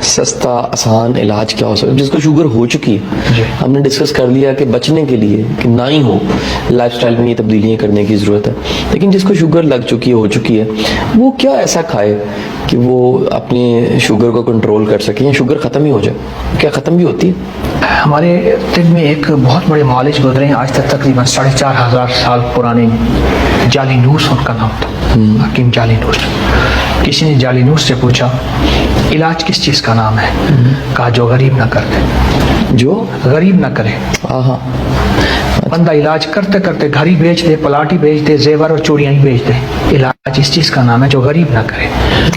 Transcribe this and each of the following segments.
سستا آسان علاج کیا ہو سکتا ہے جس کو شوگر ہو چکی ہے؟ ہم نے ڈسکس کر لیا کہ بچنے کے لیے کہ نہ ہی ہو، لائف سٹائل میں یہ تبدیلیاں کرنے کی ضرورت ہے، لیکن جس کو شوگر لگ چکی ہے، ہو چکی ہے، وہ کیا ایسا کھائے کہ وہ اپنی شوگر کو کنٹرول کر سکے یا شوگر ختم ہی ہو جائے؟ کیا ختم بھی ہوتی ہے؟ ہمارے طب میں ایک بہت بڑے معالج گزرے ہیں آج تک تقریباً 4,500 سال پرانے، جالینوس ان کا نام تھا، حکیم جالینوس۔ کسی نے جالینوس سے پوچھا علاج کس چیز کا نام ہے؟ کہا جو غریب نہ کر دے، جو غریب نہ کرے۔ بندہ علاج کرتے کرتے گھر ہی بیچ دے، پلاٹ ہی بیچ دے، زیور اور چوڑیاں ہی بیچ دے، علاج اس چیز کا نام ہے جو غریب نہ کرے۔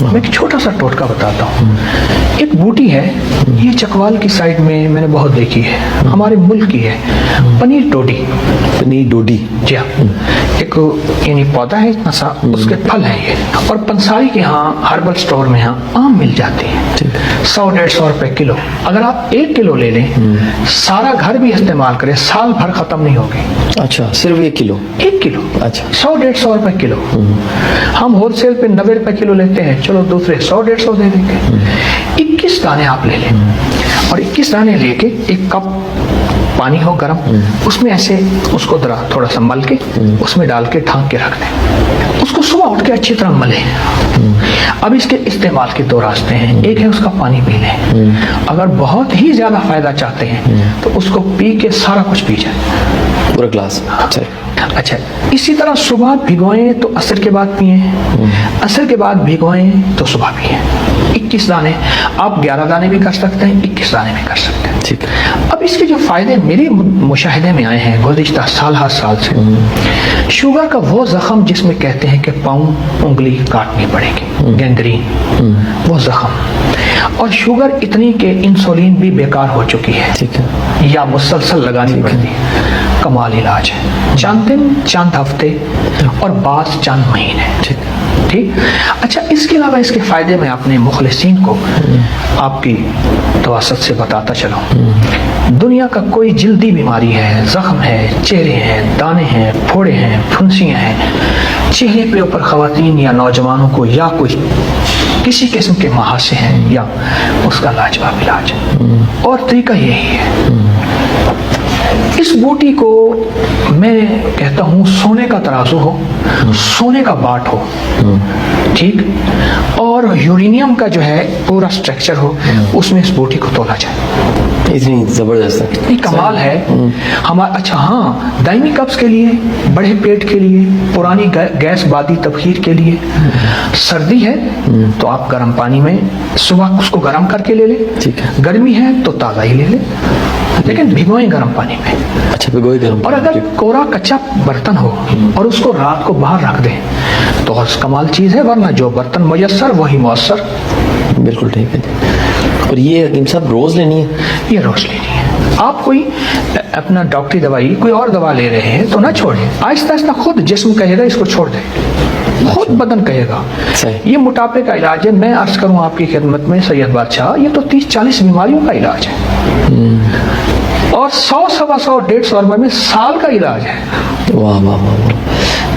میں ایک چھوٹا سا ٹوٹکا بتاتا ہوں۔ ایک بوٹی ہے، یہ چکوال کی سائڈ میں نے بہت دیکھی ہے، ہمارے ملک کی ہے، پنیر ڈوڈی۔ پنیر ڈوڈی؟ جی ہاں، ایک یعنی پودا ہے اتنا سا، اس کے پھل ہیں یہ، اور پنساری کے ہاں ہربل سٹور میں ہاں عام مل جاتی ہے، 100-150 روپے کلو۔ اگر آپ 1 کلو لے لیں، سارا گھر بھی استعمال کریں، سال بھر ختم نہیں ہوگی۔ اچھا، صرف 1 کلو؟ 1 کلو، اچھا، 100-150 روپے کلو۔ ہم ہول سیل پہ 90 روپے کلو لیتے ہیں، چلو دوسرے 100-150 دے دیں گے۔ 21 دانے آپ لے لیں، اور 21 دانے لے کے 1 کپ پانی ہو گرم، اس میں ایسے اس کو ذرا تھوڑا سا مل کے اس میں ڈال کے ڈھانک کے رکھ دیں، اس کو صبح اٹھ کے اچھی طرح ملیں۔ اب اس کے استعمال کے 2 راستے ہیں، ایک ہے اس کا پانی پی لیں، اگر بہت ہی زیادہ فائدہ چاہتے ہیں تو اس کو پی کے سارا کچھ پی جائیں، پورا گلاس۔ اچھا، اسی طرح صبح بھگوئیں تو عصر کے بعد پئیں، عصر کے بعد بھگوئیں تو صبح پئیں۔ 21 دانے، آپ 11 دانے بھی کر سکتے ہیں، 21 دانے بھی کر سکتے ہیں۔ ٹھیک۔ اب اس کے جو فائدے میرے مشاہدے میں آئے ہیں گزشتہ ہر سال سے، شوگر کا وہ زخم جس میں کہتے ہیں کہ پاؤں انگلی کاٹنی پڑے گی، گینگرین، وہ زخم، اور شوگر اتنی کہ انسولین بھی بیکار ہو چکی ہے، ٹھیک ہے، یا مسلسل لگانی پڑتی ہے، کمال علاج ہے، چند دن، چند ہفتے اور بعض چند مہینے۔ ٹھیک۔ اچھا، اس کے علاوہ اس کے فائدے میں اپنے مخلصین کو آپ کی تواسط سے بتاتا چلوں۔ دنیا کا کوئی جلدی بیماری ہے، زخم ہے، چہرے ہیں، دانے ہیں، پھوڑے ہیں، پھنسیاں ہیں، چہرے پہ اوپر خواتین یا نوجوانوں کو یا کوئی کسی قسم کے مہاسے ہیں، یا اس کا لاجواب علاج ہے، اور طریقہ یہی ہے۔ اس بوٹی کو میں کہتا ہوں سونے کا ترازو ہو، سونے کا باٹ ہو، ٹھیک، اور یورینیم کا جو ہے پورا سٹرکچر ہو، اس میں اس بوٹی کو تولا جائے۔ اتنی زبردست، اتنی کمال ہے ہمارا۔ اچھا ہاں، دائمی قبض کے لیے، بڑے پیٹ کے لیے، پرانی گیس بادی تبخیر کے لیے، سردی ہے تو آپ گرم پانی میں صبح اس کو گرم کر کے لے لیں، گرمی ہے تو تازہ ہی لے لیں، لیکن بھگوئیں گرم پانی میں۔ اچھا، بھگوئیں گرم پانی۔ اور اگر کورا کچا برتن ہو اور اس کو رات کو باہر رکھ دیں تو کمال چیز ہے، ورنہ جو برتن میسر وہی مؤثر۔ بالکل ٹھیک ہے جی۔ اور یہ حکیم صاحب روز لینی ہے؟ یہ روز لینی ہے۔ آپ کوئی اپنا ڈاکٹری دوائی کوئی اور دوا لے رہے ہیں تو نہ چھوڑیں، آہستہ آہستہ خود جسم کہے گا اس کو چھوڑ دیں، خود بدن کہے گا۔ یہ موٹاپے کا علاج ہے، میں عرض کروں آپ کی خدمت میں سید بادشاہ، یہ تو 30-40 بیماریوں کا علاج ہے، اور 100-125 روپے میں سال کا علاج ہے۔ واہ واہ واہ۔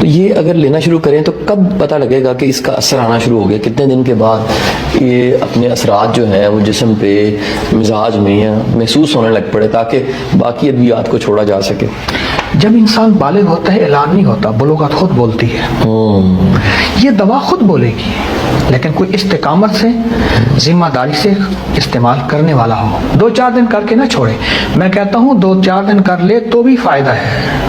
تو یہ اگر لینا شروع کریں تو کب پتہ لگے گا کہ اس کا اثر آنا شروع ہو گیا؟ کتنے دن کے بعد یہ اپنے اثرات جو ہیں وہ جسم پہ، مزاج میں محسوس ہونے لگ پڑے تاکہ باقی ادویات کو چھوڑا جا سکے؟ جب انسان بالغ ہوتا ہے اعلان نہیں ہوتا، بلوغت خود بولتی ہے۔ یہ دوا خود بولے گی، لیکن کوئی استقامت سے، ذمہ داری سے استعمال کرنے والا ہو۔ 2-4 دن کر کے نہ چھوڑے، میں کہتا ہوں 2-4 دن کر لے تو بھی فائدہ ہے،